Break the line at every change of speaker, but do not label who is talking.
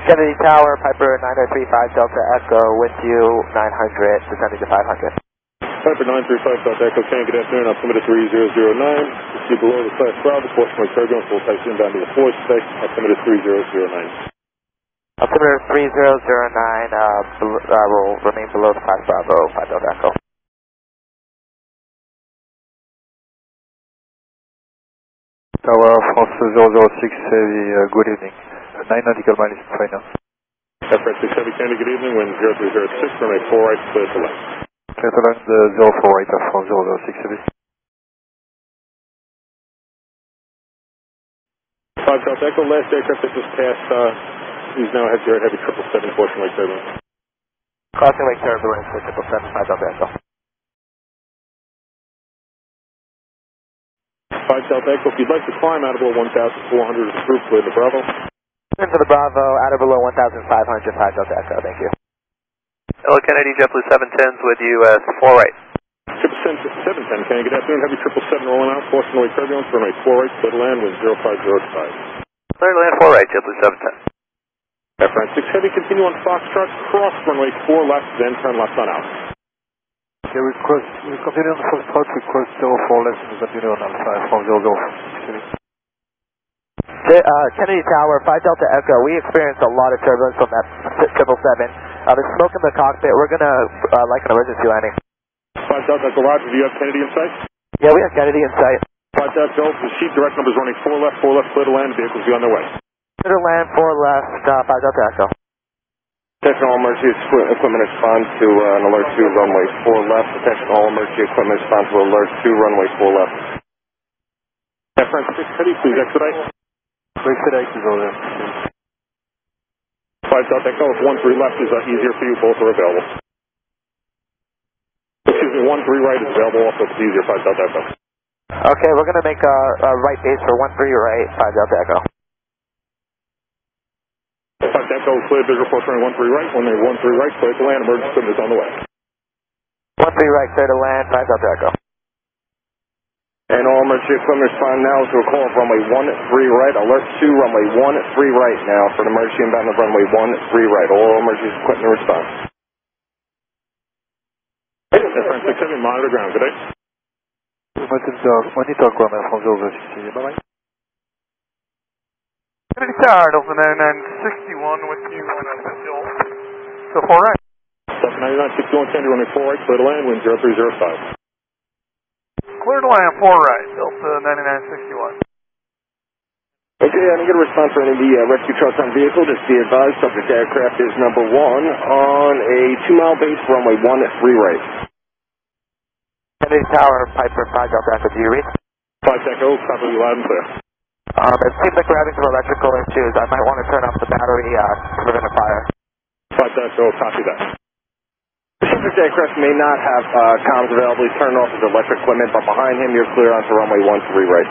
Kennedy Tower, Piper 9035 Delta Echo with you, 900, descending to 500.
Piper 935 Delta Echo, can good afternoon, altimeter 3009. See below the class Bravo, portion of turbulence, full taxi inbound to the floor spec, altimeter 3009.
Altimeter 3009 will remain below the class Bravo, 5 Delta Echo.
Tower France 006 Heavy, good evening. 9 nautical miles final.
Aircraft 6 Heavy, can good evening, wind 0306, runway 4 right, clear to land.
Clear to land 048 Air France 006 Heavy.
5 Delta Echo, last aircraft that just passed, is now heavy 777, portion Lake Turbulence.
Crossing Lake Turbulence with 777, 5 Delta Echo.
5 Delta Echo, if you'd like to climb out of below 1,400 is approved, clear to Bravo.
Into the Bravo, out of below 1,500, 5 Delta Echo, thank you.
Hello Kennedy, JetBlue 710's with you, 4 right.
710, can good afternoon, heavy 777 rolling out, portion Lake Turbulence, runway 4 right, clear to land, wind 0505.
Clear to land 4 right, JetBlue 710.
Aircraft 6 Heavy, continue on Foxtrot, cross runway 4 left, then turn left on out.
Okay, we continue on the first route, we cross 04 left, and we continue on Alpha from 006.
Kennedy Tower, 5 Delta Echo, we experienced a lot of turbulence from that 777. There's smoke in the cockpit, we're going to like an emergency landing.
5 Delta Echo, roger, do you have Kennedy in sight?
Yeah, we have Kennedy in sight.
5 Delta Echo, the sheet direct numbers running 4 left, clear to land, vehicles be on their way.
Clear to land, 4 left, 5 Delta Echo.
Attention all emergency equipment respond to an alert 2, runway 4 left. Attention all emergency equipment respond to alert 2, runway 4 left.
Aircraft 6 Heavy, please expedite.
Please expedite is over there.
5 Delta Echo, if 1-3 left is easier for you, both are available. Excuse me, 1-3 right is available, also if it's easier, 5 Delta Echo.
Okay, we're going to make a right base for 1-3 right, 5 Delta Echo.
5 Delta Echo, clear, visual report running 1-3 right, when they 1-3 right, clear to land, emergency equipment is on the way.
1-3 right, clear to land, 5 Delta Echo.
And all emergency equipment respond now to a call of runway 1-3 right, alert 2, runway 1-3 right now for an emergency inbound of runway 1-3 right. All emergency equipment respond.
Aircraft 6 Heavy, monitor ground, good day.
Monitor ground Air France 006, bye bye.
Kennedy Tower, Delta 9961 with you on a hill. So 4 right.
Delta 9961 Kennedy, running 4 right, clear to land, wind 0305.
Clear to land 4 right, Delta 9961.
Okay, I didn't get a response for any of the rescue trucks on vehicle. Just be advised, subject aircraft is number 1 on a 2-mile base, runway 1-3 right.
Kennedy Tower, Piper 5 Delta Echo, do you read?
5 Echo, copy you loud and clear.
It seems like we're having some electrical issues. I might want to turn off the battery to prevent a fire.
5 Echo, copy that.
The subject aircraft may not have comms available. He's turned off his electric equipment, but behind him you're clear onto runway 1-3 right.